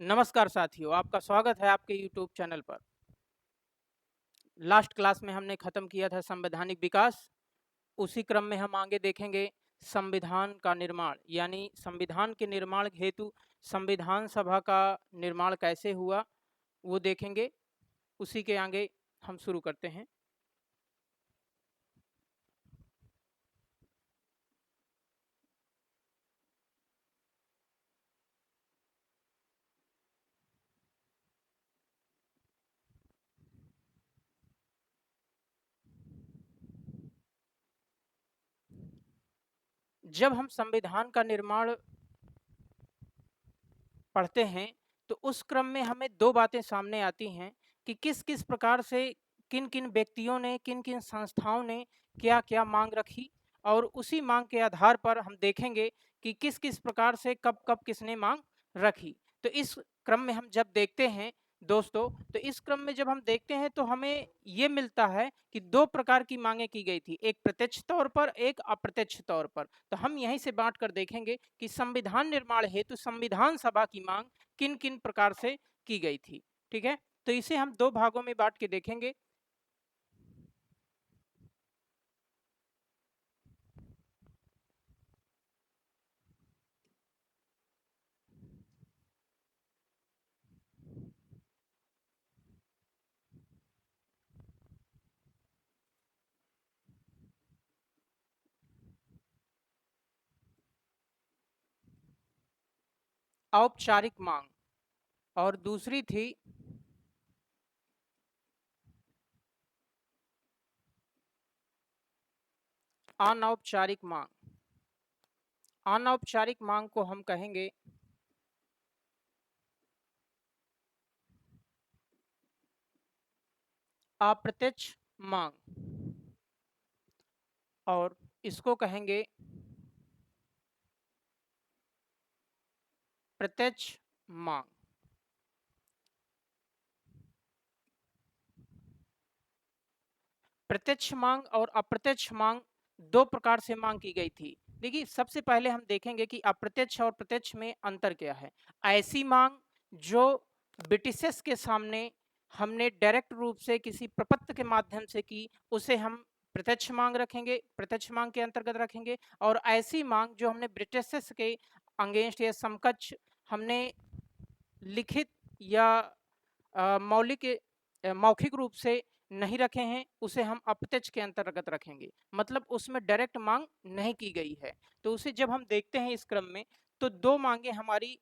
नमस्कार साथियों, आपका स्वागत है आपके YouTube चैनल पर। लास्ट क्लास में हमने खत्म किया था संवैधानिक विकास। उसी क्रम में हम आगे देखेंगे संविधान का निर्माण, यानी संविधान के निर्माण हेतु संविधान सभा का निर्माण कैसे हुआ, वो देखेंगे। उसी के आगे हम शुरू करते हैं। जब हम संविधान का निर्माण पढ़ते हैं तो उस क्रम में हमें दो बातें सामने आती हैं कि किस किस प्रकार से किन किन व्यक्तियों ने, किन किन संस्थाओं ने क्या क्या मांग रखी, और उसी मांग के आधार पर हम देखेंगे कि किस किस प्रकार से कब कब किसने मांग रखी। तो इस क्रम में हम जब देखते हैं दोस्तों, तो इस क्रम में जब हम देखते हैं तो हमें ये मिलता है कि दो प्रकार की मांगे की गई थी, एक प्रत्यक्ष तौर पर, एक अप्रत्यक्ष तौर पर। तो हम यहीं से बांट कर देखेंगे कि संविधान निर्माण हेतु संविधान सभा की मांग किन किन प्रकार से की गई थी। ठीक है, तो इसे हम दो भागों में बांट के देखेंगे। औपचारिक मांग और दूसरी थी अनौपचारिक मांग। अनौपचारिक मांग को हम कहेंगे अप्रत्यक्ष मांग, और इसको कहेंगे प्रत्यक्ष मांग। प्रत्यक्ष मांग और अप्रत्यक्ष मांग दो प्रकार से मांग की गई थी। देखिए, सबसे पहले हम देखेंगे कि अप्रत्यक्ष और प्रत्यक्ष में अंतर क्या है। ऐसी मांग जो ब्रिटिशर्स के सामने हमने डायरेक्ट रूप से किसी प्रपत्र के माध्यम से की, उसे हम प्रत्यक्ष मांग रखेंगे, प्रत्यक्ष मांग के अंतर्गत रखेंगे। और ऐसी मांग जो हमने ब्रिटिशर्स के अगेंस्ट या समकक्ष हमने लिखित या मौखिक रूप से नहीं रखे हैं, उसे हम अप्रत्यक्ष के अंतर्गत रखेंगे। मतलब उसमें डायरेक्ट मांग नहीं की गई है। तो उसे जब हम देखते हैं इस क्रम में, तो दो मांगे हमारी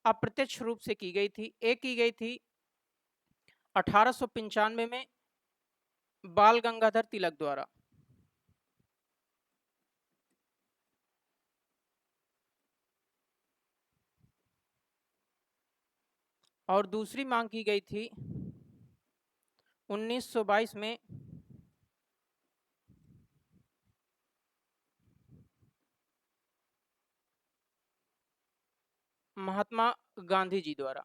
अप्रत्यक्ष रूप से की गई थी। एक की गई थी 1895 में बाल गंगाधर तिलक द्वारा, और दूसरी मांग की गई थी 1922 में महात्मा गांधी जी द्वारा।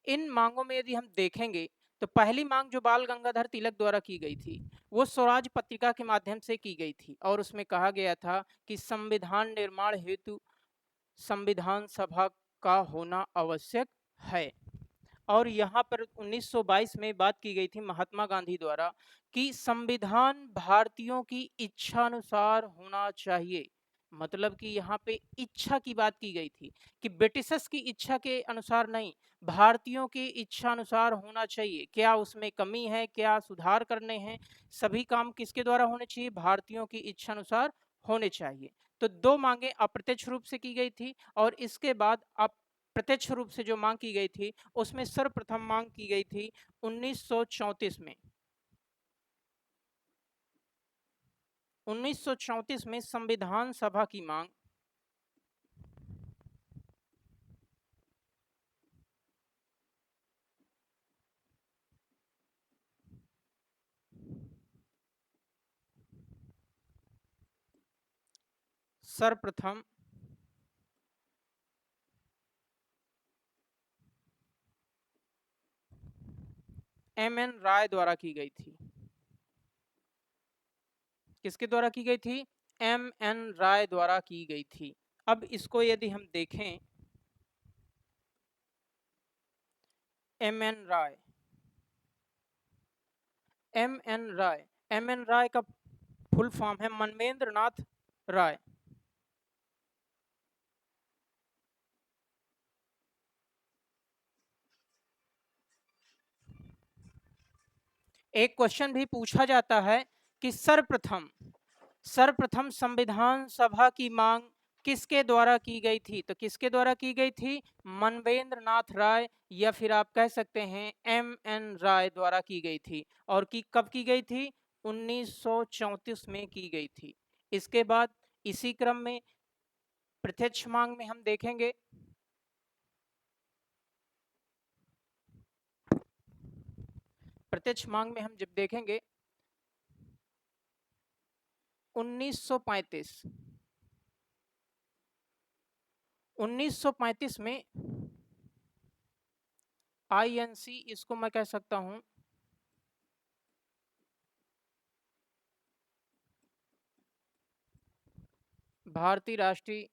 इन मांगों में यदि हम देखेंगे तो पहली मांग जो बाल गंगाधर तिलक द्वारा की गई थी, वो स्वराज पत्रिका के माध्यम से की गई थी, और उसमें कहा गया था कि संविधान निर्माण हेतु संविधान सभा का होना आवश्यक है। और यहाँ पर 1922 में बात की गई थी महात्मा गांधी द्वारा कि संविधान भारतीयों की इच्छा अनुसार होना चाहिए। मतलब कि यहाँ पे इच्छा की बात की गई थी कि ब्रिटिशर्स की इच्छा के अनुसार नहीं, भारतीयों की इच्छा अनुसार होना चाहिए। क्या उसमें कमी है, क्या सुधार करने हैं, सभी काम किसके द्वारा होने चाहिए, भारतीयों की इच्छा अनुसार होने चाहिए। तो दो मांगे अप्रत्यक्ष रूप से की गई थी, और इसके बाद प्रत्यक्ष रूप से जो मांग की गई थी, उसमें सर्वप्रथम मांग की गई थी 1934 में। 1934 में संविधान सभा की मांग सर्वप्रथम एम.एन. राय द्वारा की गई थी। किसके द्वारा की गई थी? एम.एन. राय द्वारा की गई थी। अब इसको यदि हम देखें एम एन राय। एम एन राय। एम एन राय का फुल फॉर्म है मनवेंद्र नाथ राय। एक क्वेश्चन भी पूछा जाता है कि सर्वप्रथम संविधान सभा की मांग किसके द्वारा की गई थी? तो किसके द्वारा की गई थी? मनवेंद्र नाथ राय, या फिर आप कह सकते हैं एम एन राय द्वारा की गई थी। और कब की गई थी? 1934 में की गई थी। इसके बाद इसी क्रम में प्रत्यक्ष मांग में हम देखेंगे, प्रत्यक्ष मांग में हम जब देखेंगे 1935, 1935 में आईएनसी, इसको मैं कह सकता हूं भारतीय राष्ट्रीय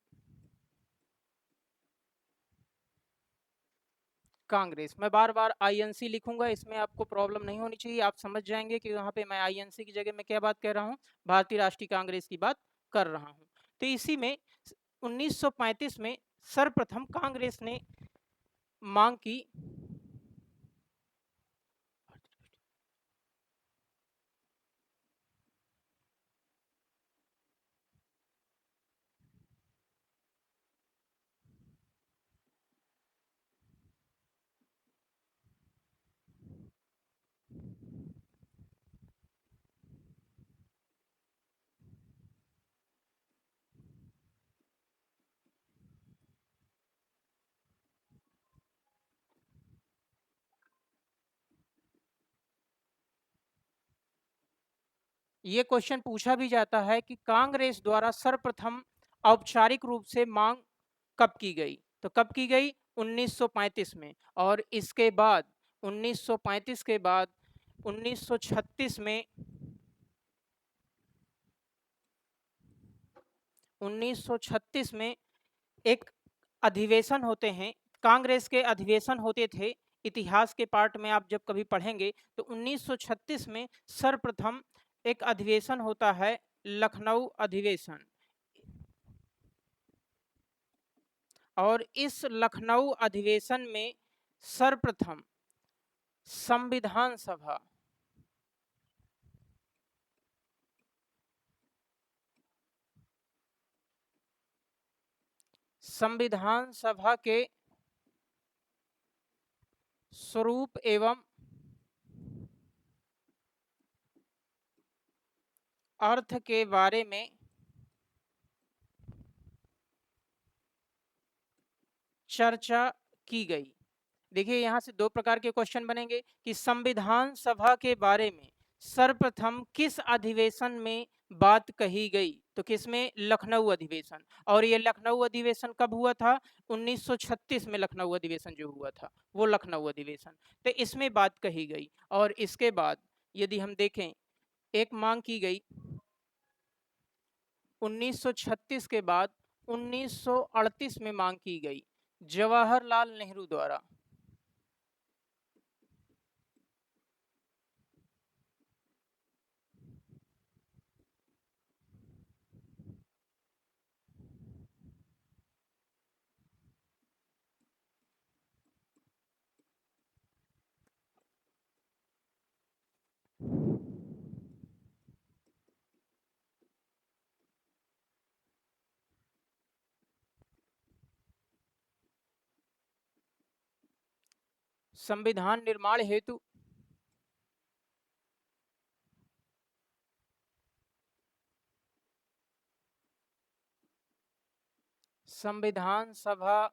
कांग्रेस। मैं बार बार आईएनसी लिखूंगा, इसमें आपको प्रॉब्लम नहीं होनी चाहिए, आप समझ जाएंगे कि वहां पे मैं आईएनसी की जगह में क्या बात कह रहा हूं, भारतीय राष्ट्रीय कांग्रेस की बात कर रहा हूं। तो इसी में 1935 में सर्वप्रथम कांग्रेस ने मांग की, ये क्वेश्चन पूछा भी जाता है कि कांग्रेस द्वारा सर्वप्रथम औपचारिक रूप से मांग कब की गई? तो कब की गई? 1935 में। और इसके बाद 1935 के बाद 1936 में, 1936 में एक अधिवेशन होते हैं, कांग्रेस के अधिवेशन होते थे। इतिहास के पार्ट में आप जब कभी पढ़ेंगे तो 1936 में सर्वप्रथम एक अधिवेशन होता है, लखनऊ अधिवेशन। और इस लखनऊ अधिवेशन में सर्वप्रथम संविधान सभा, संविधान सभा के स्वरूप एवं अर्थ के बारे में चर्चा की गई। देखिए यहाँ से दो प्रकार के क्वेश्चन बनेंगे कि संविधान सभा के बारे में सर्वप्रथम किस अधिवेशन में बात कही गई? तो किसमें? लखनऊ अधिवेशन। और ये लखनऊ अधिवेशन कब हुआ था? 1936 में लखनऊ अधिवेशन जो हुआ था वो लखनऊ अधिवेशन। तो इसमें बात कही गई। और इसके बाद यदि हम देखें, एक मांग की गई 1936 के बाद 1938 में मांग की गई जवाहरलाल नेहरू द्वारा। संविधान निर्माण हेतु संविधान सभा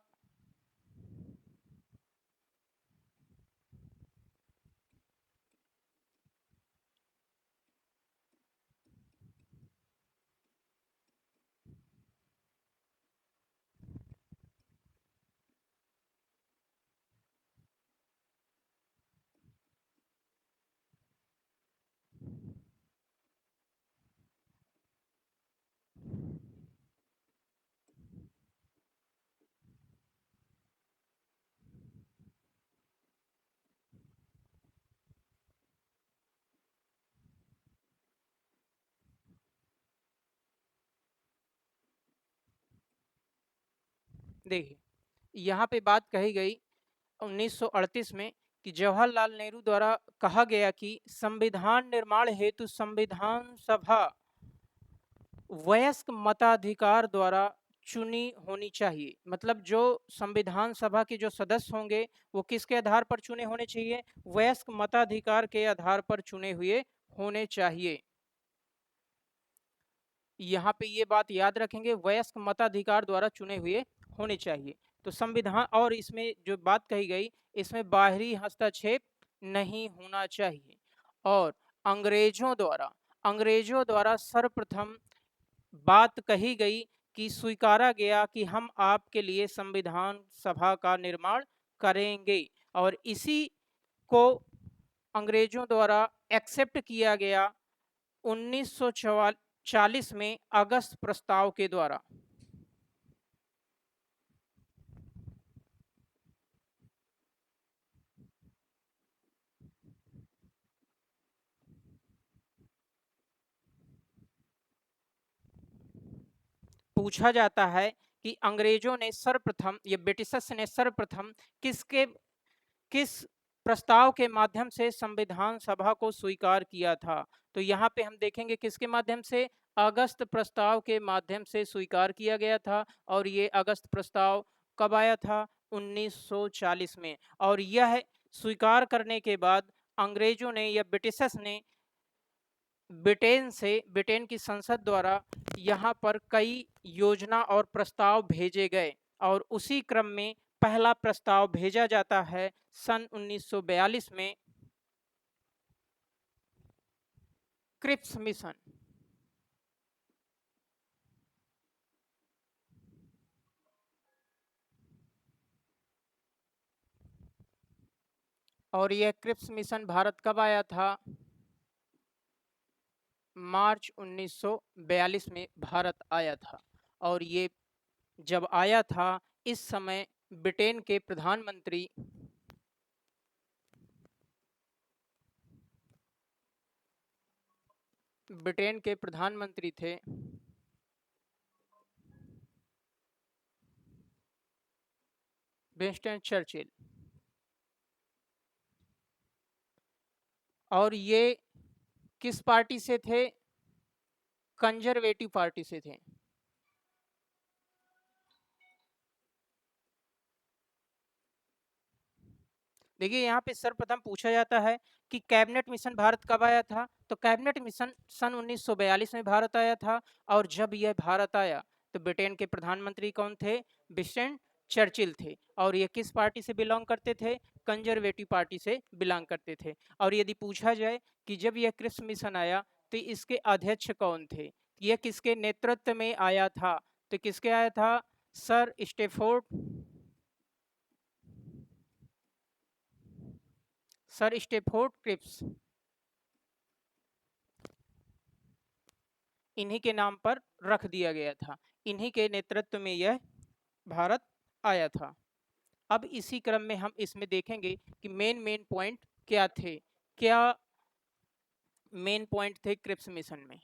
देखिए, यहाँ पे बात कही गई 1938 में कि जवाहरलाल नेहरू द्वारा कहा गया कि संविधान निर्माण हेतु संविधान सभा वयस्क मताधिकार द्वारा चुनी होनी चाहिए। मतलब जो संविधान सभा के जो सदस्य होंगे वो किसके आधार पर चुने होने चाहिए? वयस्क मताधिकार के आधार पर चुने हुए होने चाहिए। यहाँ पे ये बात याद रखेंगे, वयस्क मताधिकार द्वारा चुने हुए होने चाहिए। तो संविधान, और इसमें जो बात कही गई, इसमें बाहरी हस्तक्षेप नहीं होना चाहिए। और अंग्रेजों द्वारा सर्वप्रथम बात कही गई कि स्वीकारा गया कि हम आपके लिए संविधान सभा का निर्माण करेंगे, और इसी को अंग्रेजों द्वारा एक्सेप्ट किया गया 1940 में अगस्त प्रस्ताव के द्वारा। पूछा जाता है कि अंग्रेजों ने सर्वप्रथम, ये ब्रिटिशर्स ने सर्वप्रथम किसके किस प्रस्ताव के माध्यम से संविधान सभा को स्वीकार किया था? तो यहाँ पे हम देखेंगे किसके माध्यम से? अगस्त प्रस्ताव के माध्यम से स्वीकार किया गया था। और ये अगस्त प्रस्ताव कब आया था? 1940 में। और यह स्वीकार करने के बाद अंग्रेजों ने या ब्रिटिशर्स ने ब्रिटेन की संसद द्वारा यहाँ पर कई योजना और प्रस्ताव भेजे गए, और उसी क्रम में पहला प्रस्ताव भेजा जाता है सन 1942 में, क्रिप्स मिशन। और यह क्रिप्स मिशन भारत कब आया था? मार्च 1942 में भारत आया था। और ये जब आया था, इस समय ब्रिटेन के प्रधानमंत्री थे विंस्टन चर्चिल। और ये किस पार्टी से थे? कंजर्वेटिव पार्टी से थे। देखिए, यहाँ पे सर्वप्रथम पूछा जाता है कि कैबिनेट मिशन भारत कब आया था? तो कैबिनेट मिशन सन 1942 में भारत आया था। और जब यह भारत आया तो ब्रिटेन के प्रधानमंत्री कौन थे? विंस्टन चर्चिल थे। और ये किस पार्टी से बिलोंग करते थे? कंजर्वेटिव पार्टी से बिलोंग करते थे। और यदि पूछा जाए कि जब यह क्रिप्स मिशन आया तो इसके अध्यक्ष कौन थे, यह किसके नेतृत्व में आया था? तो किसके आया था? सर स्टेफोर्ड क्रिप्स, इन्हीं के नाम पर रख दिया गया था। इन्हीं के नेतृत्व में यह भारत आया था। अब इसी क्रम में हम इसमें देखेंगे कि मेन पॉइंट क्या थे, क्या मेन पॉइंट थे क्रिप्स मिशन में।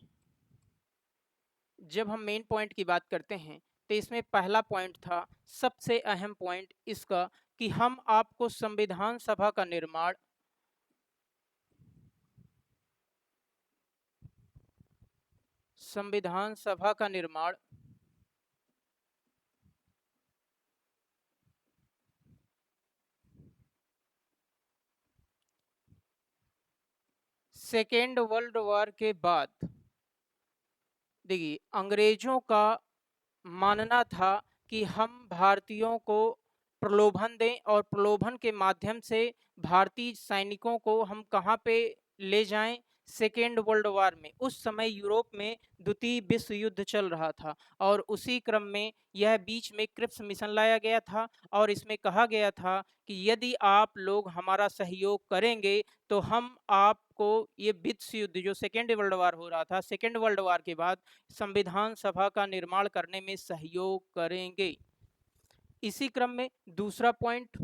जब हम मेन पॉइंट की बात करते हैं तो इसमें पहला पॉइंट था, सबसे अहम पॉइंट इसका, कि हम आपको संविधान सभा का निर्माण सेकेंड वर्ल्ड वॉर के बाद। देखिए, अंग्रेजों का मानना था कि हम भारतीयों को प्रलोभन दें, और प्रलोभन के माध्यम से भारतीय सैनिकों को हम कहाँ पे ले जाएं? सेकेंड वर्ल्ड वॉर में। उस समय यूरोप में द्वितीय विश्व युद्ध चल रहा था, और उसी क्रम में यह बीच में क्रिप्स मिशन लाया गया था। और इसमें कहा गया था कि यदि आप लोग हमारा सहयोग करेंगे तो हम आपको ये विश्व युद्ध, जो सेकेंड वर्ल्ड वॉर हो रहा था, सेकेंड वर्ल्ड वॉर के बाद संविधान सभा का निर्माण करने में सहयोग करेंगे। इसी क्रम में दूसरा पॉइंट,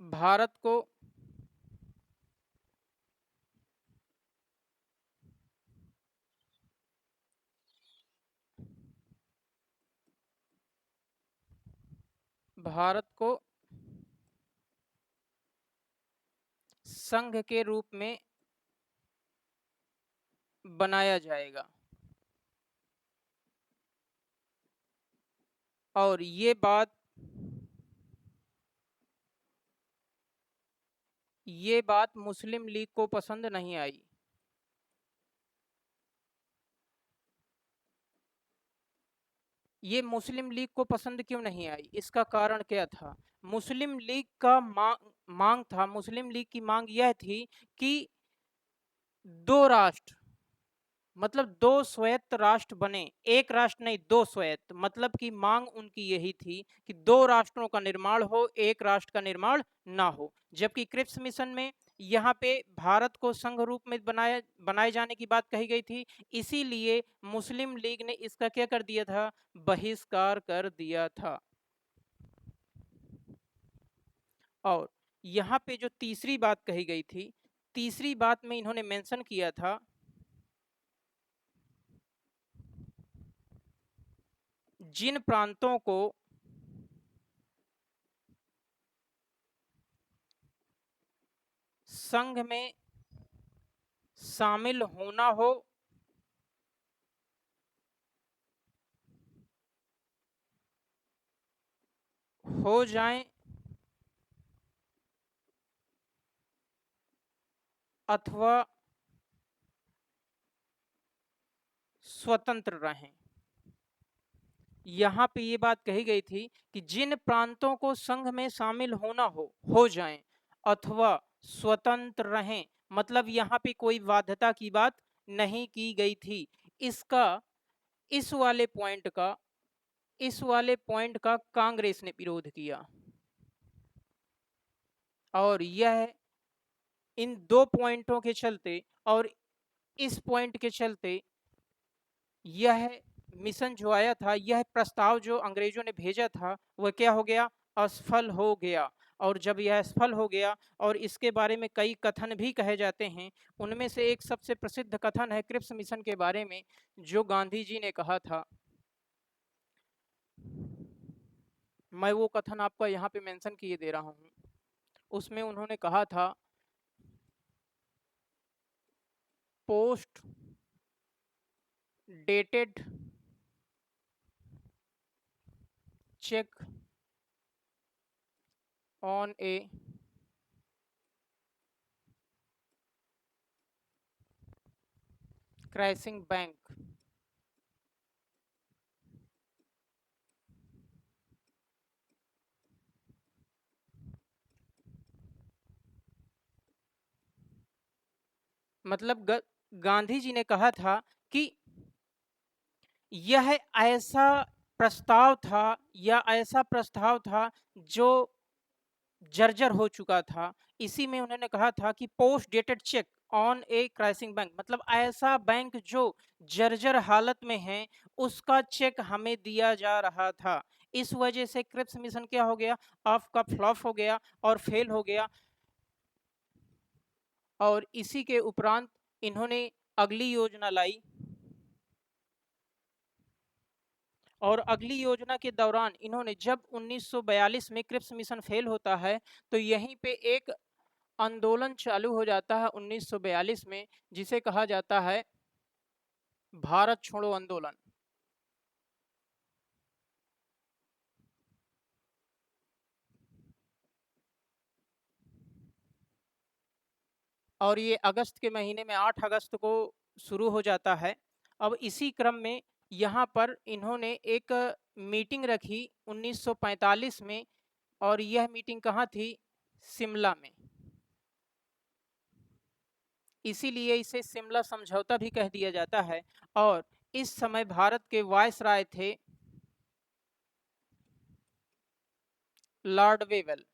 भारत को भारत को संघ के रूप में बनाया जाएगा। और ये बात मुस्लिम लीग को पसंद नहीं आई। ये मुस्लिम लीग को पसंद क्यों नहीं आई, इसका कारण क्या था? मुस्लिम लीग का मांग था, मुस्लिम लीग की मांग यह थी कि दो राष्ट्र, मतलब दो स्वायत्त राष्ट्र बने, एक राष्ट्र नहीं, दो स्वायत्त। मतलब कि मांग उनकी यही थी कि दो राष्ट्रों का निर्माण हो, एक राष्ट्र का निर्माण ना हो। जबकि क्रिप्स मिशन में यहाँ पे भारत को संघ रूप में बनाए जाने की बात कही गई थी। इसीलिए मुस्लिम लीग ने इसका क्या कर दिया था, बहिष्कार कर दिया था। और यहाँ पे जो तीसरी बात कही गई थी, तीसरी बात में इन्होंने मेंशन किया था, जिन प्रांतों को संघ में शामिल होना हो जाएं अथवा स्वतंत्र रहें। यहाँ पे ये बात कही गई थी कि जिन प्रांतों को संघ में शामिल होना हो जाएं अथवा स्वतंत्र रहें। मतलब यहाँ पे कोई बाध्यता की बात नहीं की गई थी। इसका इस वाले पॉइंट का कांग्रेस ने विरोध किया। और यह इन दो पॉइंटों के चलते और इस पॉइंट के चलते यह मिशन जो आया था, यह प्रस्ताव जो अंग्रेजों ने भेजा था, वह क्या हो गया, असफल हो गया। और जब यह असफल हो गया और इसके बारे में कई कथन भी कहे जाते हैं, उनमें से एक सबसे प्रसिद्ध कथन है क्रिप्स मिशन के बारे में, जो गांधी जी ने कहा था। मैं वो कथन आपको यहाँ पे मेंशन किए दे रहा हूँ। उसमें उन्होंने कहा था, post dated cheque on A crashing bank. मतलब गांधी जी ने कहा था कि यह ऐसा प्रस्ताव था जो जर्जर हो चुका था। इसी में उन्होंने कहा था कि post dated cheque on a crashing bank, मतलब ऐसा बैंक जो जर्जर हालत में है, उसका चेक हमें दिया जा रहा था। इस वजह से क्रिप्स मिशन क्या हो गया, ऑफ का फ्लॉप हो गया और फेल हो गया। और इसी के उपरांत इन्होंने अगली योजना लाई। और अगली योजना के दौरान इन्होंने, जब 1942 में क्रिप्स मिशन फेल होता है, तो यहीं पे एक आंदोलन चालू हो जाता है 1942 में, जिसे कहा जाता है भारत छोड़ो आंदोलन। और ये अगस्त के महीने में 8 अगस्त को शुरू हो जाता है। अब इसी क्रम में यहाँ पर इन्होंने एक मीटिंग रखी 1945 में, और यह मीटिंग कहाँ थी, शिमला में। इसीलिए इसे शिमला समझौता भी कह दिया जाता है। और इस समय भारत के वायसराय थे लॉर्ड वेवेल।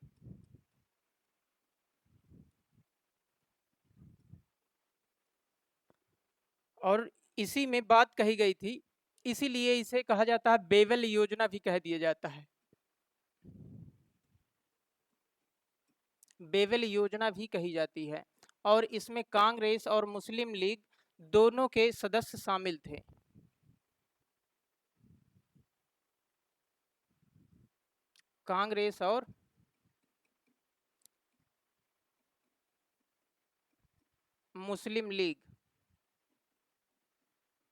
और इसी में बात कही गई थी, इसीलिए इसे कहा जाता है बेवेल योजना भी कह दिया जाता है। बेवेल योजना भी कही जाती है। और इसमें कांग्रेस और मुस्लिम लीग दोनों के सदस्य शामिल थे। कांग्रेस और मुस्लिम लीग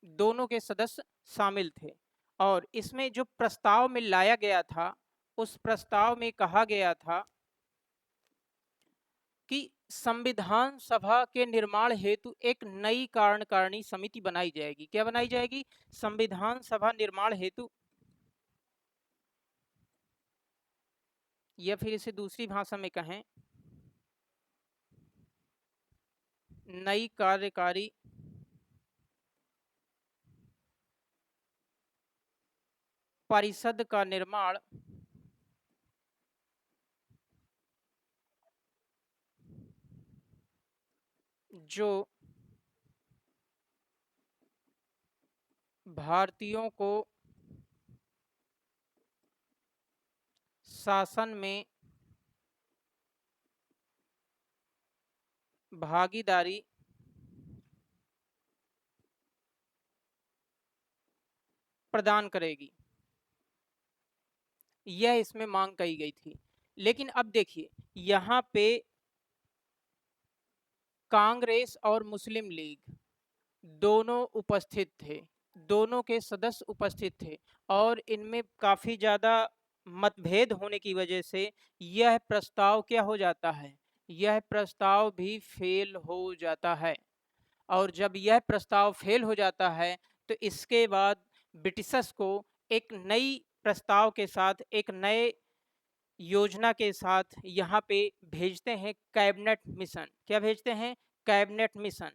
दोनों के सदस्य शामिल थे। और इसमें जो प्रस्ताव में लाया गया था, उस प्रस्ताव में कहा गया था कि संविधान सभा के निर्माण हेतु एक नई कार्यकारिणी समिति बनाई जाएगी। क्या बनाई जाएगी? संविधान सभा निर्माण हेतु, या फिर इसे दूसरी भाषा में कहें, नई कार्यकारी परिषद का निर्माण जो भारतीयों को शासन में भागीदारी प्रदान करेगी, यह इसमें मांग कही गई थी। लेकिन अब देखिए, यहाँ पे कांग्रेस और मुस्लिम लीग दोनों उपस्थित थे, दोनों के सदस्य उपस्थित थे, और इनमें काफी ज्यादा मतभेद होने की वजह से यह प्रस्ताव क्या हो जाता है, यह प्रस्ताव भी फेल हो जाता है। और जब यह प्रस्ताव फेल हो जाता है तो इसके बाद ब्रिटिशर्स को एक नई प्रस्ताव के साथ, एक नए योजना के साथ यहाँ पे भेजते हैं कैबिनेट मिशन। क्या भेजते हैं? Cabinet mission.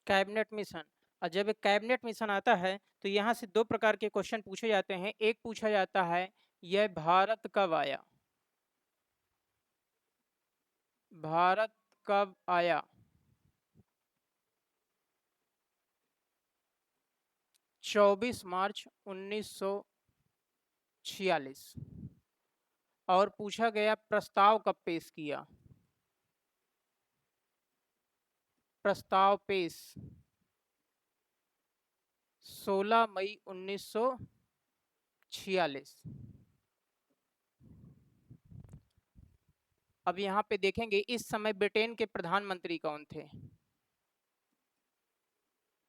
Cabinet mission. और जब एक कैबिनेट मिशन आता है तो यहाँ से दो प्रकार के क्वेश्चन पूछे जाते हैं। एक पूछा जाता है, यह भारत कब आया? भारत कब आया? 24 मार्च 1946। और पूछा गया प्रस्ताव कब पेश किया? प्रस्ताव पेश 16 मई 1946। अब यहाँ पे देखेंगे इस समय ब्रिटेन के प्रधानमंत्री कौन थे?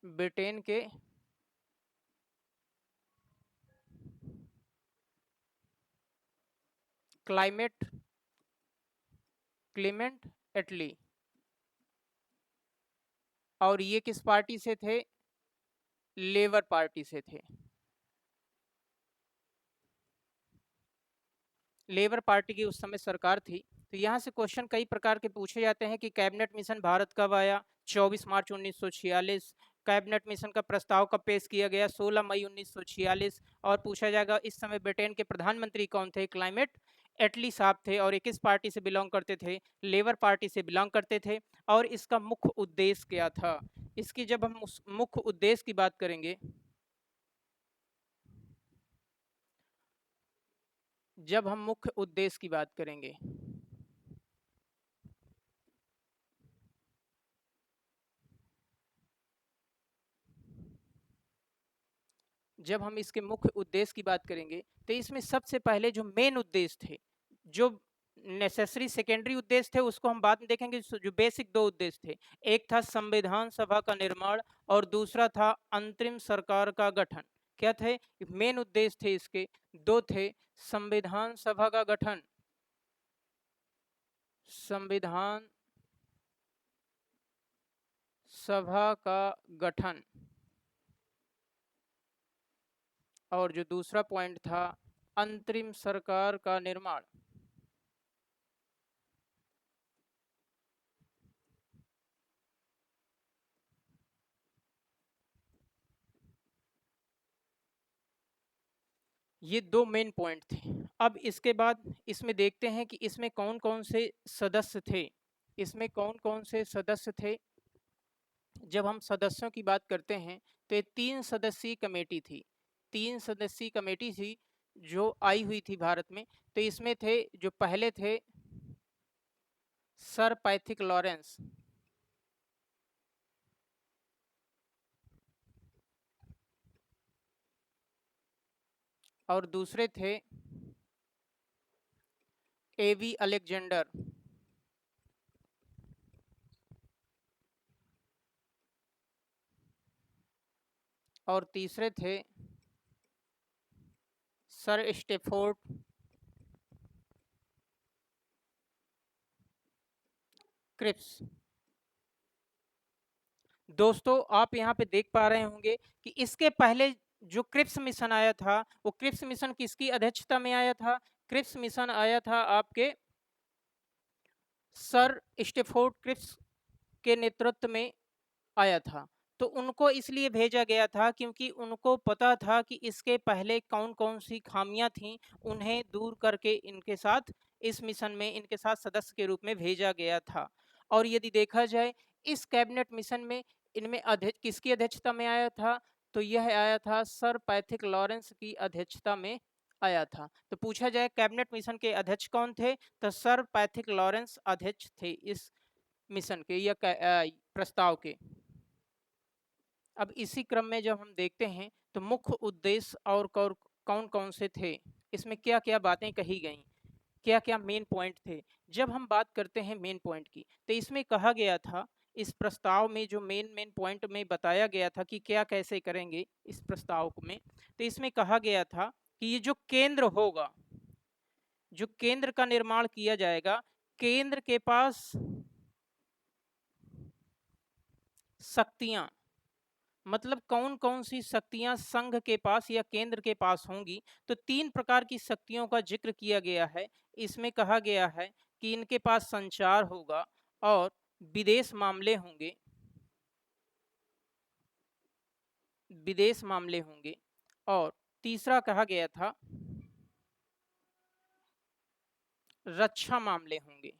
ब्रिटेन के क्लेमेंट एटली। और ये किस पार्टी से थे? लेबर पार्टी से थे। लेबर पार्टी की उस समय सरकार थी। तो यहाँ से क्वेश्चन कई प्रकार के पूछे जाते हैं कि कैबिनेट मिशन भारत कब आया? 24 मार्च 1946। कैबिनेट मिशन का प्रस्ताव कब पेश किया गया? 16 मई 1946। और पूछा जाएगा इस समय ब्रिटेन के प्रधानमंत्री कौन थे? क्लाइमेट एटली साहब थे। और ये किस पार्टी से बिलोंग करते थे? लेबर पार्टी से बिलोंग करते थे। और इसका मुख्य उद्देश्य क्या था? इसकी जब हम मुख्य उद्देश्य की बात करेंगे, जब हम मुख्य उद्देश्य की बात करेंगे, जब हम इसके मुख्य उद्देश्य की बात करेंगे तो इसमें सबसे पहले जो मेन उद्देश्य थे, जो नेसेसरी सेकेंडरी उद्देश्य थे, उसको हम बाद में देखेंगे। जो बेसिक दो उद्देश्य थे, एक था संविधान सभा का निर्माण और दूसरा था अंतरिम सरकार का गठन। क्या थे मेन उद्देश्य? थे इसके दो थे। संविधान सभा का गठन, संविधान सभा का गठन, और जो दूसरा पॉइंट था अंतरिम सरकार का निर्माण। ये दो मेन पॉइंट थे। अब इसके बाद इसमें देखते हैं कि इसमें कौन कौन से सदस्य थे। इसमें कौन कौन से सदस्य थे। जब हम सदस्यों की बात करते हैं तो ये 3 सदस्यीय कमेटी थी। 3 सदस्यीय कमेटी थी जो आई हुई थी भारत में। तो इसमें थे, जो पहले थे सर पैथिक लॉरेंस, और दूसरे थे एवी अलेक्जेंडर, और तीसरे थे सर स्टेफोर्ड क्रिप्स। दोस्तों आप यहाँ पे देख पा रहे होंगे कि इसके पहले जो क्रिप्स मिशन आया था, वो क्रिप्स मिशन किसकी अध्यक्षता में आया था। क्रिप्स मिशन आया था आपके सर स्टेफोर्ड क्रिप्स के नेतृत्व में आया था। तो उनको इसलिए भेजा गया था क्योंकि उनको पता था कि इसके पहले कौन कौन सी खामियां थीं, उन्हें दूर करके इनके साथ इस मिशन में इनके साथ सदस्य के रूप में भेजा गया था। और यदि देखा जाए इस कैबिनेट मिशन में इनमें अध्यक्ष किसकी अध्यक्षता में आया था, तो यह आया था सर पैथिक लॉरेंस की अध्यक्षता में आया था। तो पूछा जाए कैबिनेट मिशन के अध्यक्ष कौन थे, तो सर पैथिक लॉरेंस अध्यक्ष थे इस मिशन के या प्रस्ताव के। अब इसी क्रम में जब हम देखते हैं तो मुख्य उद्देश्य और कौन कौन से थे, इसमें क्या क्या बातें कही गई, क्या क्या मेन पॉइंट थे। जब हम बात करते हैं मेन पॉइंट की, तो इसमें कहा गया था, इस प्रस्ताव में जो मेन मेन पॉइंट में बताया गया था कि क्या कैसे करेंगे इस प्रस्ताव में, तो इसमें कहा गया था कि ये जो केंद्र होगा, जो केंद्र का निर्माण किया जाएगा, केंद्र के पास शक्तियां, मतलब कौन कौन सी शक्तियां संघ के पास या केंद्र के पास होंगी। तो 3 प्रकार की शक्तियों का जिक्र किया गया है। इसमें कहा गया है कि इनके पास संचार होगा और विदेश मामले होंगे, विदेश मामले होंगे, और तीसरा कहा गया था रक्षा मामले होंगे।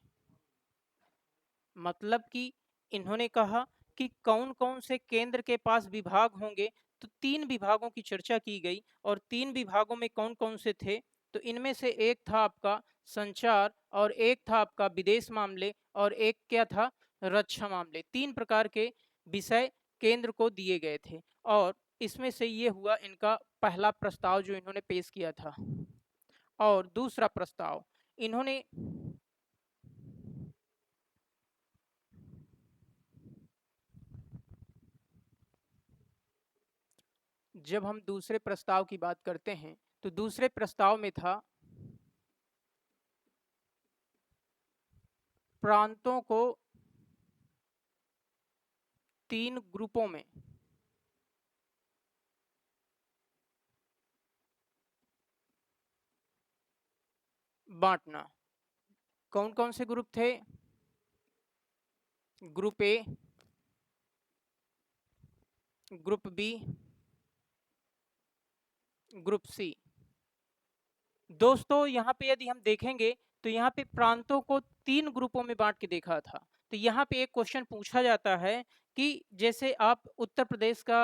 मतलब कि इन्होंने कहा कि कौन कौन से केंद्र के पास विभाग होंगे। तो 3 विभागों की चर्चा की गई, और 3 विभागों में कौन कौन से थे, तो इनमें से एक था आपका संचार, और एक था आपका विदेश मामले, और एक क्या था, रक्षा मामले। 3 प्रकार के विषय केंद्र को दिए गए थे। और इसमें से ये हुआ इनका पहला प्रस्ताव जो इन्होंने पेश किया था। और दूसरा प्रस्ताव इन्होंने, जब हम दूसरे प्रस्ताव की बात करते हैं तो दूसरे प्रस्ताव में था प्रांतों को 3 ग्रुपों में बांटना। कौन कौन से ग्रुप थे, group A, group B, group C. दोस्तों यहाँ पे यदि हम देखेंगे तो यहाँ पे प्रांतों को 3 ग्रुपों में बांट के देखा था। तो यहाँ पे एक क्वेश्चन पूछा जाता है कि जैसे आप उत्तर प्रदेश का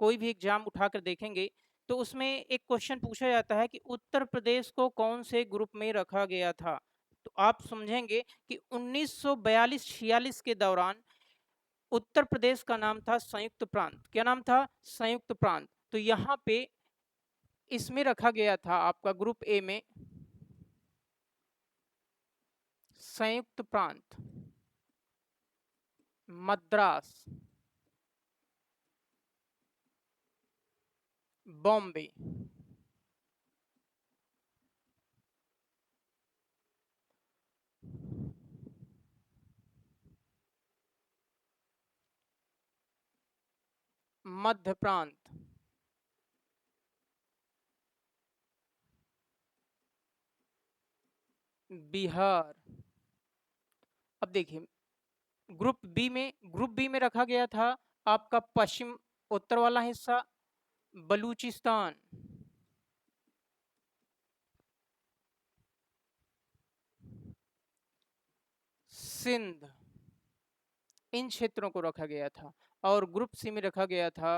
कोई भी एग्जाम उठाकर देखेंगे तो उसमें एक क्वेश्चन पूछा जाता है कि उत्तर प्रदेश को कौन से ग्रुप में रखा गया था। तो आप समझेंगे कि 1942-46 के दौरान उत्तर प्रदेश का नाम था संयुक्त प्रांत। क्या नाम था, संयुक्त प्रांत। तो यहाँ पे इसमें रखा गया था आपका ग्रुप ए में संयुक्त प्रांत, मद्रास, बॉम्बे, मध्य प्रांत, बिहार। अब देखिए ग्रुप बी में रखा गया था आपका पश्चिम उत्तर वाला हिस्सा, बलूचिस्तान, सिंध, इन क्षेत्रों को रखा गया था। और ग्रुप सी में रखा गया था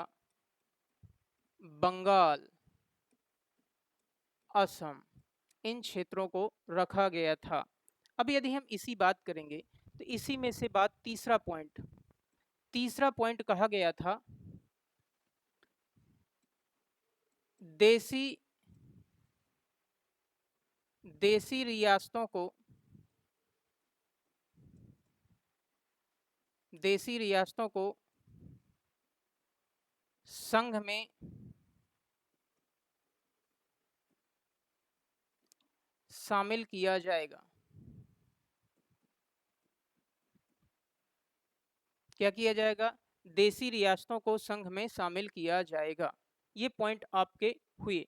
बंगाल, असम, इन क्षेत्रों को रखा गया था। अब यदि हम इसी बात करेंगे तो इसी में से बात तीसरा पॉइंट कहा गया था देसी देसी रियासतों को संघ में शामिल किया जाएगा। क्या किया जाएगा? देसी रियासतों को संघ में शामिल किया जाएगा। ये पॉइंट आपके हुए।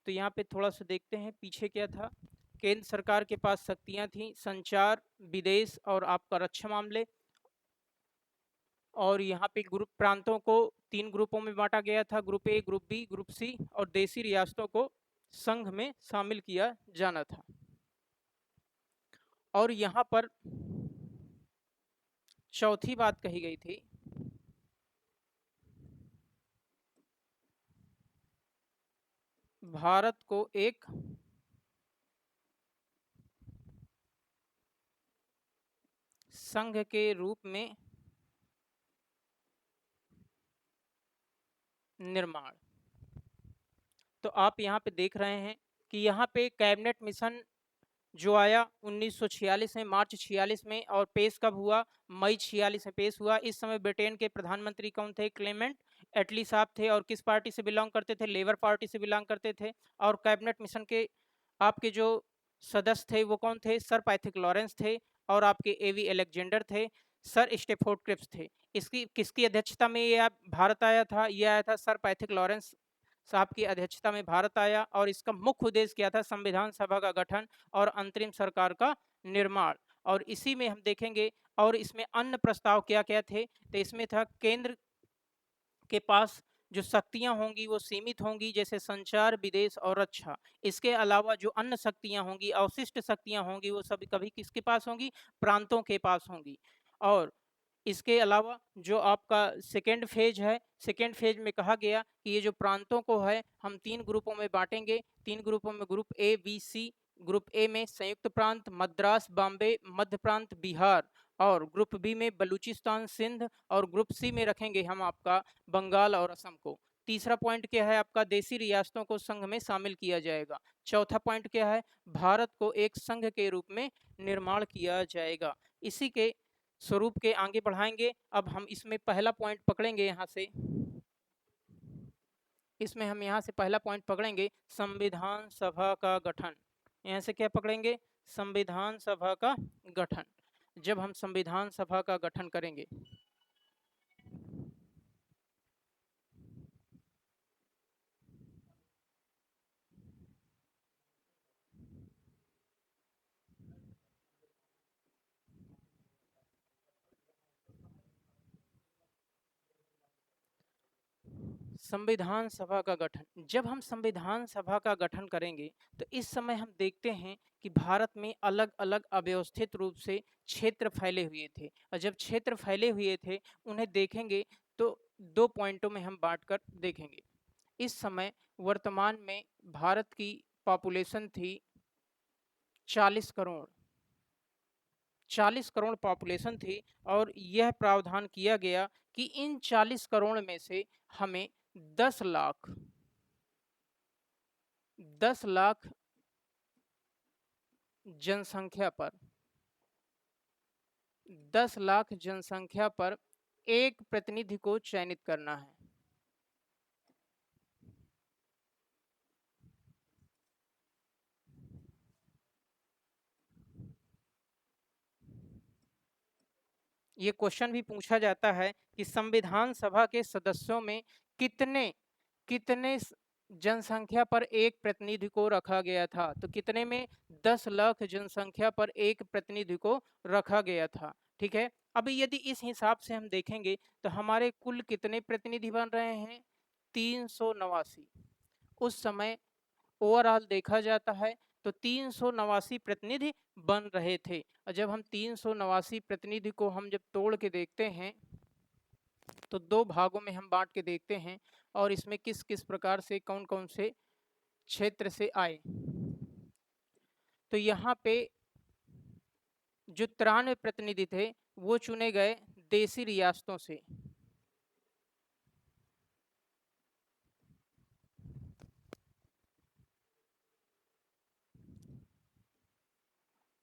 तो यहाँ पे थोड़ा सा देखते हैं पीछे क्या था। केंद्र सरकार के पास शक्तियां थी संचार, विदेश और आपका रक्षा मामले। और यहाँ पे ग्रुप प्रांतों को 3 ग्रुपों में बांटा गया था, group A, group B, group C. और देसी रियासतों को संघ में शामिल किया जाना था। और यहाँ पर चौथी बात कही गई थी, भारत को एक संघ के रूप में निर्माण। तो आप यहाँ पे देख रहे हैं कि यहाँ पे कैबिनेट मिशन जो आया 1946 में, मार्च 46 में, और पेश कब हुआ? मई 46 में पेश हुआ। इस समय ब्रिटेन के प्रधानमंत्री कौन थे? क्लेमेंट एटली साहब थे। और किस पार्टी से बिलोंग करते थे? लेबर पार्टी से बिलोंग करते थे। और कैबिनेट मिशन के आपके जो सदस्य थे वो कौन थे? सर पैथिक लॉरेंस थे। और आपके एवी अलेक्जेंडर थे। सर स्टेफोर्ड क्रिप्स थे। इसकी किसकी अध्यक्षता में ये भारत आया था? ये आया था सर पैथिक लॉरेंस साहब की अध्यक्षता में भारत आया। और इसका मुख्य उद्देश्य क्या था? संविधान सभा का गठन और अंतरिम सरकार का निर्माण। और इसी में हम देखेंगे। और इसमें अन्य प्रस्ताव क्या क्या थे? तो इसमें था केंद्र के पास जो शक्तियां होंगी वो सीमित होंगी, जैसे संचार, विदेश और रक्षा। इसके अलावा जो अन्य शक्तियां होंगी, अवशिष्ट शक्तियां होंगी, वो सभी कभी किसके पास होंगी? प्रांतों के पास होंगी। और इसके अलावा जो आपका सेकेंड फेज है, सेकेंड फेज में कहा गया कि ये जो प्रांतों को है हम 3 ग्रुपों में बांटेंगे। 3 ग्रुपों में, group A, B, C. Group A में संयुक्त प्रांत, मद्रास, बॉम्बे, मध्य प्रांत, बिहार। और ग्रुप बी में बलूचिस्तान, सिंध। और ग्रुप सी में रखेंगे हम आपका बंगाल और असम को। तीसरा पॉइंट क्या है आपका? देसी रियासतों को संघ में शामिल किया जाएगा। चौथा पॉइंट क्या है? भारत को एक संघ के रूप में निर्माण किया जाएगा। इसी के स्वरूप के आगे बढ़ाएंगे। अब हम इसमें पहला पॉइंट पकड़ेंगे यहाँ से। इसमें हम यहाँ से पहला पॉइंट पकड़ेंगे संविधान सभा का गठन। यहाँ से क्या पकड़ेंगे? संविधान सभा का गठन। जब हम संविधान सभा का गठन करेंगे संविधान सभा का गठन, जब हम संविधान सभा का गठन करेंगे तो इस समय हम देखते हैं कि भारत में अलग अलग अव्यवस्थित रूप से क्षेत्र फैले हुए थे। और जब क्षेत्र फैले हुए थे उन्हें देखेंगे तो 2 पॉइंटों में हम बांटकर देखेंगे। इस समय वर्तमान में भारत की पॉपुलेशन थी 40 करोड़। 40 करोड़ पॉपुलेशन थी। और यह प्रावधान किया गया कि इन 40 करोड़ में से हमें 10 लाख 10 लाख जनसंख्या पर 10 लाख जनसंख्या पर एक प्रतिनिधि को चयनित करना है। ये क्वेश्चन भी पूछा जाता है कि संविधान सभा के सदस्यों में कितने कितने जनसंख्या पर एक प्रतिनिधि को रखा गया था? तो कितने में? 10 लाख जनसंख्या पर एक प्रतिनिधि को रखा गया था। ठीक है। अभी यदि इस हिसाब से हम देखेंगे तो हमारे कुल कितने प्रतिनिधि बन रहे हैं? 389। उस समय ओवरऑल देखा जाता है तो 389 प्रतिनिधि बन रहे थे। और जब हम 389 प्रतिनिधि को हम जब तोड़ के देखते हैं तो दो भागों में हम बांट के देखते हैं और इसमें किस किस प्रकार से कौन कौन से क्षेत्र से आए। तो यहाँ पे जो 93 प्रतिनिधि थे वो चुने गए देसी रियासतों से,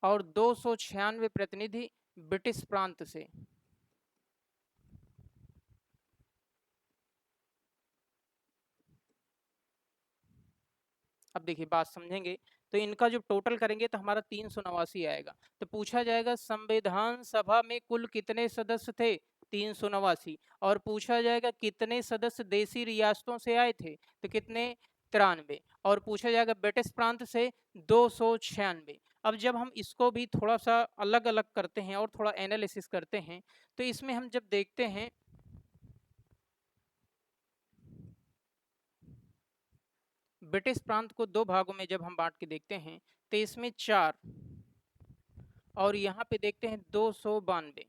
और 296 प्रतिनिधि ब्रिटिश प्रांत से। अब देखिए बात समझेंगे तो इनका जो टोटल करेंगे तो हमारा 389 आएगा। तो पूछा जाएगा संविधान सभा में कुल कितने सदस्य थे, 389। और पूछा जाएगा कितने सदस्य देसी रियासतों से आए थे, तो कितने, 93। और पूछा जाएगा ब्रिटिश प्रांत से 296। अब जब हम इसको भी थोड़ा सा अलग अलग करते हैं और थोड़ा एनालिसिस करते हैं तो इसमें हम जब देखते हैं ब्रिटिश प्रांत को दो भागों में जब हम बांट के देखते हैं तो इसमें 4 और यहाँ पे देखते हैं 292।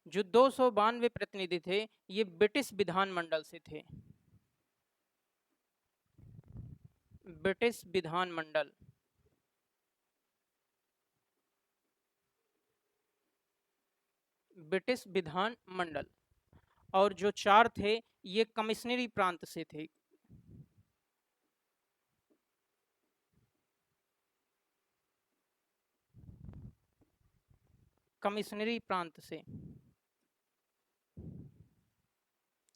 जो 292 प्रतिनिधि थे ये ब्रिटिश विधानमंडल से थे, ब्रिटिश विधानमंडल। ब्रिटिश विधानमंडल। और जो 4 थे ये कमिश्नरी प्रांत से थे, कमिश्नरी प्रांत से।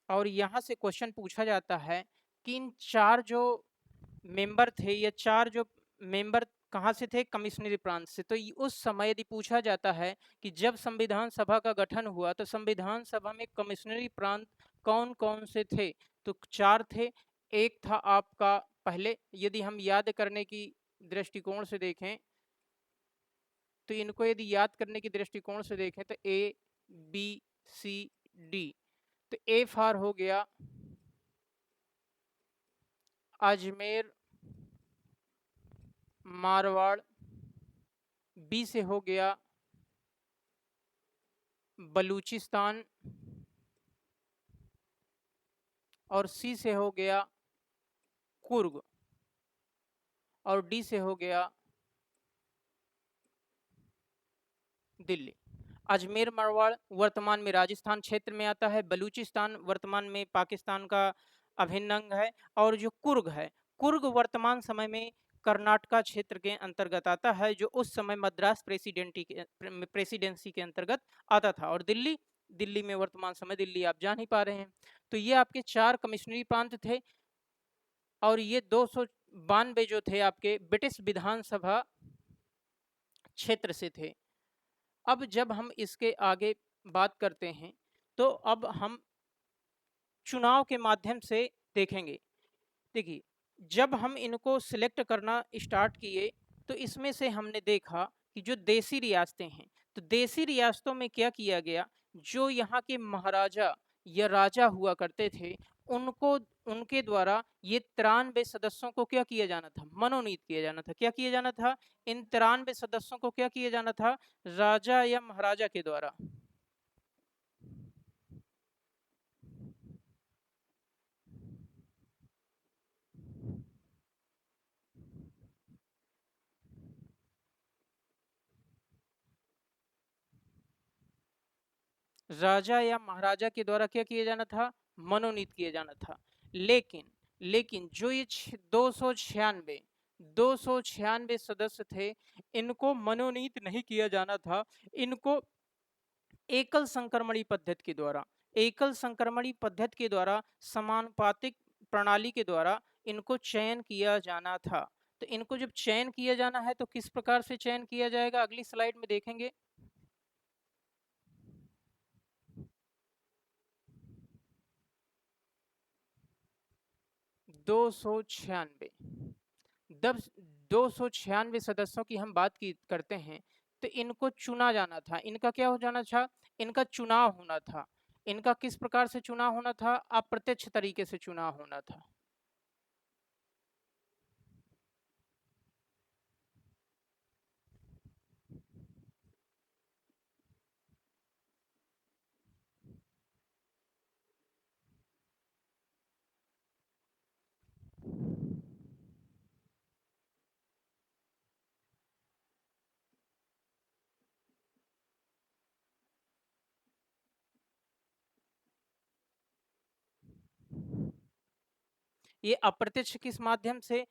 और यहाँ से क्वेश्चन पूछा जाता है कि इन 4 जो मेंबर थे, ये 4 जो मेंबर कहाँ से थे, कमिश्नरी प्रांत से। तो उस समय यदि पूछा जाता है कि जब संविधान सभा का गठन हुआ तो संविधान सभा में कमिश्नरी प्रांत कौन कौन से थे, तो 4 थे। एक था आपका पहले, यदि हम याद करने की दृष्टिकोण से देखें तो इनको यदि याद करने की दृष्टिकोण से देखें तो ए बी सी डी। तो ए फॉर हो गया अजमेर मारवाड़, बी से हो गया बलूचिस्तान, और सी से हो गया कुर्ग, और डी से हो गया दिल्ली। अजमेर मारवाड़ वर्तमान में राजस्थान क्षेत्र में आता है, बलूचिस्तान वर्तमान में पाकिस्तान का अभिन्न अंग है, और जो कुर्ग है, कुर्ग वर्तमान समय में कर्नाटका क्षेत्र के अंतर्गत आता है, जो उस समय मद्रास प्रेसिडेंसी के अंतर्गत आता था। और दिल्ली, दिल्ली में वर्तमान समय दिल्ली आप जान ही पा रहे हैं। तो ये आपके 4 कमिश्नरी प्रांत थे और ये 292 जो थे आपके ब्रिटिश विधानसभा क्षेत्र से थे। अब जब हम इसके आगे बात करते हैं तो अब हम चुनाव के माध्यम से देखेंगे। देखिए जब हम इनको सिलेक्ट करना स्टार्ट किए तो इसमें से हमने देखा कि जो देसी रियासतें हैं, तो देसी रियासतों में क्या किया गया, जो यहाँ के महाराजा या राजा हुआ करते थे उनको, उनके द्वारा ये 93 सदस्यों को क्या किया जाना था, मनोनीत किया जाना था। क्या किया जाना था, इन 93 सदस्यों को क्या किया जाना था, राजा या महाराजा के द्वारा। राजा या महाराजा के द्वारा क्या किया जाना था, मनोनीत किया जाना था। लेकिन लेकिन जो ये 296 सदस्य थे इनको मनोनीत नहीं किया जाना था। इनको एकल संक्रमणी पद्धति के द्वारा, एकल संक्रमणी पद्धति के द्वारा, समानुपातिक प्रणाली के द्वारा इनको चयन किया जाना था। तो इनको जब चयन किया जाना है तो किस प्रकार से चयन किया जाएगा, अगली स्लाइड में देखेंगे। 296, जब 296 सदस्यों की हम बात की करते हैं तो इनको चुना जाना था। इनका क्या हो जाना था, इनका चुनाव होना था। इनका किस प्रकार से चुनाव होना था, अप्रत्यक्ष तरीके से चुनाव होना था। ये अप्रत्यक्ष किस माध्यम से?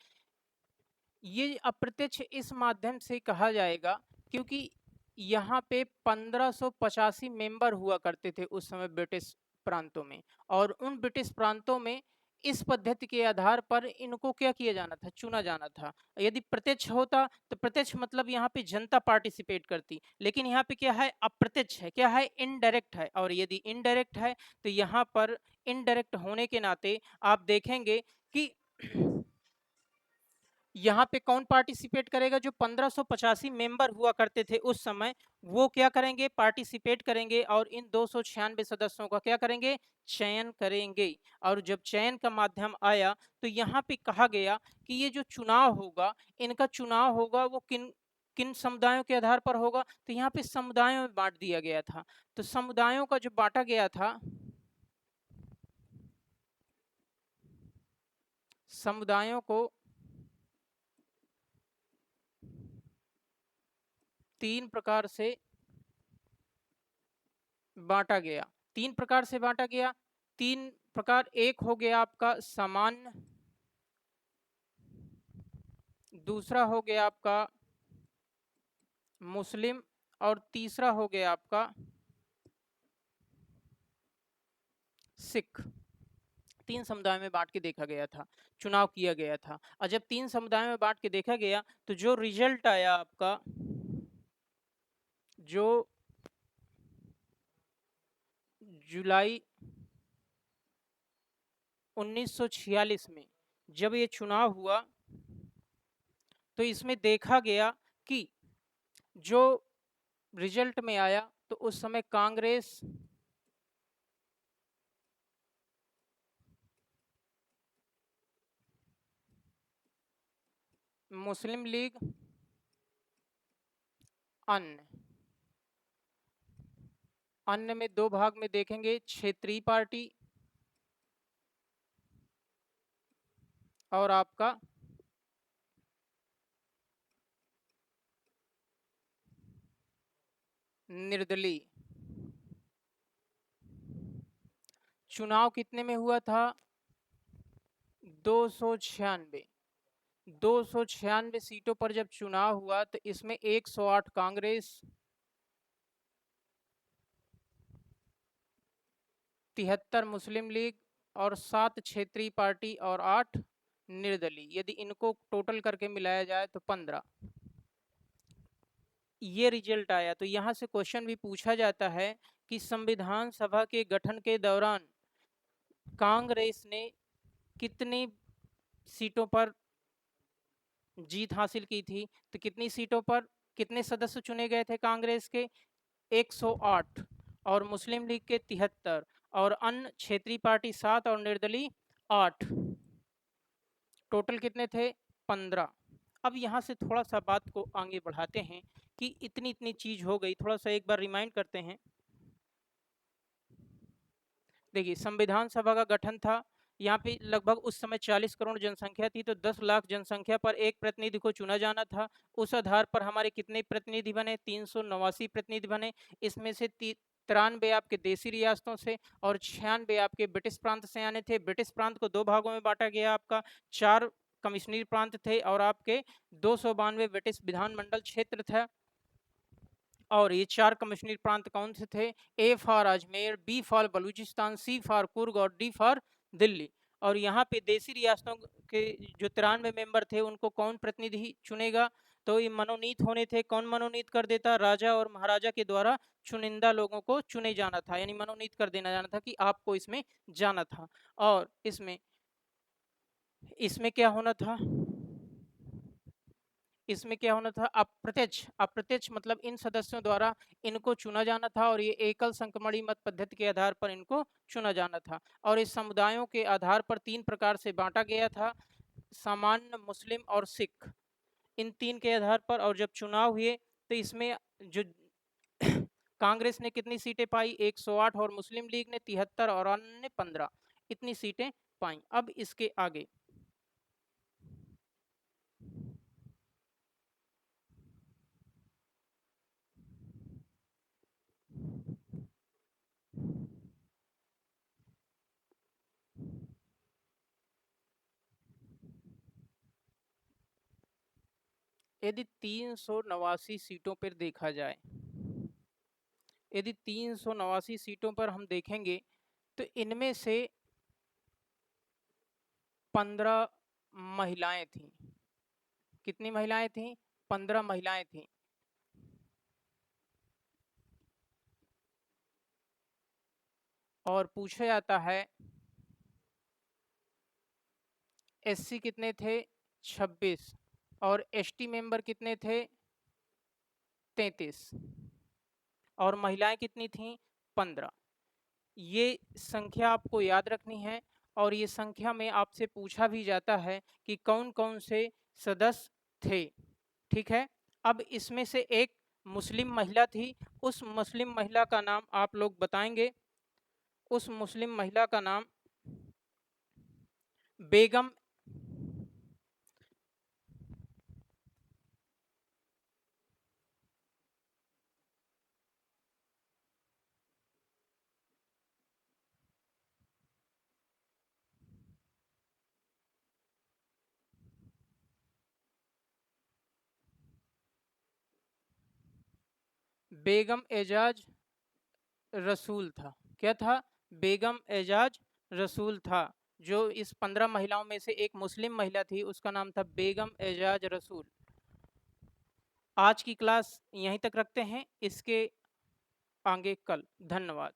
ये अप्रत्यक्ष इस माध्यम से कहा जाएगा क्योंकि यहाँ पे 1585 मेंबर हुआ करते थे उस समय ब्रिटिश प्रांतों में, और उन ब्रिटिश प्रांतों में इस पद्धति के आधार पर इनको क्या किया जाना था, चुना जाना था। यदि प्रत्यक्ष होता तो प्रत्यक्ष मतलब यहाँ पे जनता पार्टिसिपेट करती, लेकिन यहाँ पे क्या है, अप्रत्यक्ष है, क्या है, इनडायरेक्ट है। और यदि इनडायरेक्ट है तो यहाँ पर इनडायरेक्ट होने के नाते आप देखेंगे कि यहाँ पे कौन पार्टिसिपेट करेगा, जो 1585 मेंबर हुआ करते थे उस समय, वो क्या करेंगे, पार्टिसिपेट करेंगे और इन 296 सदस्यों का क्या करेंगे, चयन करेंगे। और जब चयन का माध्यम आया तो यहाँ पे कहा गया कि ये जो चुनाव होगा, इनका चुनाव होगा वो किन किन समुदायों के आधार पर होगा, तो यहाँ पे समुदायों में बांट दिया गया था। तो समुदायों का जो बांटा गया था, समुदायों को 3 प्रकार से बांटा गया। 3 प्रकार से बांटा गया। 3 प्रकार, एक हो गया आपका सामान्य, दूसरा हो गया आपका मुस्लिम, और तीसरा हो गया आपका सिख। 3 समुदाय में बांट के देखा गया था, चुनाव किया गया था। और जब 3 समुदाय में बांट के देखा गया तो जो रिजल्ट आया आपका, जो जुलाई 1946 में जब ये चुनाव हुआ तो इसमें देखा गया कि जो रिजल्ट में आया तो उस समय कांग्रेस, मुस्लिम लीग, अन्य, अन्य में 2 भाग में देखेंगे, क्षेत्रीय पार्टी और आपका निर्दलीय। चुनाव कितने में हुआ था, 296। 296 सीटों पर जब चुनाव हुआ तो इसमें 108 कांग्रेस, 73 मुस्लिम लीग और 7 क्षेत्रीय पार्टी और 8 निर्दलीय। यदि इनको टोटल करके मिलाया जाए तो 15। ये रिजल्ट आया। तो यहाँ से क्वेश्चन भी पूछा जाता है कि संविधान सभा के गठन के दौरान कांग्रेस ने कितनी सीटों पर जीत हासिल की थी, तो कितनी सीटों पर कितने सदस्य चुने गए थे कांग्रेस के, 108, और मुस्लिम लीग के 73, और अन्य क्षेत्रीय पार्टी 7 और निर्दलीय 8, टोटल कितने थे, 15। अब यहाँ से थोड़ा सा बात को आगे बढ़ाते हैं कि इतनी इतनी चीज हो गई, थोड़ा सा एक बार रिमाइंड करते हैं। देखिए, संविधान सभा का गठन था, यहाँ पे लगभग उस समय 40 करोड़ जनसंख्या थी, तो 10 लाख जनसंख्या पर एक प्रतिनिधि को चुना जाना था। उस आधार पर हमारे कितने प्रतिनिधि बने, 389 प्रतिनिधि बने। इसमें से 93 आपके देसी रियासतों से और 96 आपके ब्रिटिश प्रांत से आने थे। ब्रिटिश प्रांत को 2 भागों में बांटा गया, आपका 4 कमिश्नरी प्रांत थे और आपके 292 ब्रिटिश विधानमंडल क्षेत्र था। और ये 4 कमिश्नरी प्रांत कौन से थे, A for Ajmer, B for Baluchistan, C for Coorg और डी फॉर दिल्ली। और यहाँ पे देसी रियासतों के जो 93 मेंबर थे उनको कौन प्रतिनिधि चुनेगा, तो ये मनोनीत होने थे। कौन मनोनीत कर देता, राजा और महाराजा के द्वारा चुनिंदा लोगों को चुने जाना था, यानी मनोनीत कर देना जाना था कि आपको इसमें जाना था। और इसमें इसमें क्या होना था, इसमें क्या होना था, अप्रत्यक्ष। अप्रत्यक्ष मतलब इन सदस्यों द्वारा इनको चुना जाना था और ये एकल संक्रमणी मत पद्धति के आधार पर इनको चुना जाना था। और इस समुदायों के आधार पर 3 प्रकार से बांटा गया था, सामान्य, मुस्लिम और सिख, इन 3 के आधार पर। और जब चुनाव हुए तो इसमें जो कांग्रेस ने कितनी सीटें पाई, 108, और मुस्लिम लीग ने 73 और अन्य ने 15, इतनी सीटें पाई। अब इसके आगे यदि 389 सीटों पर देखा जाए, यदि 389 सीटों पर हम देखेंगे तो इनमें से 15 महिलाएं थीं। कितनी महिलाएं थीं? 15 महिलाएं थीं। और पूछा जाता है एससी कितने थे? 26। और एसटी मेंबर कितने थे? 33। और महिलाएं कितनी थीं? 15। ये संख्या आपको याद रखनी है। और ये संख्या में आपसे पूछा भी जाता है कि कौन कौन से सदस्य थे। ठीक है, अब इसमें से एक मुस्लिम महिला थी। उस मुस्लिम महिला का नाम आप लोग बताएंगे। उस मुस्लिम महिला का नाम बेगम बेगम एजाज रसूल था। क्या था? बेगम एजाज रसूल था। जो इस 15 महिलाओं में से एक मुस्लिम महिला थी, उसका नाम था बेगम एजाज रसूल। आज की क्लास यहीं तक रखते हैं, इसके आगे कल। धन्यवाद।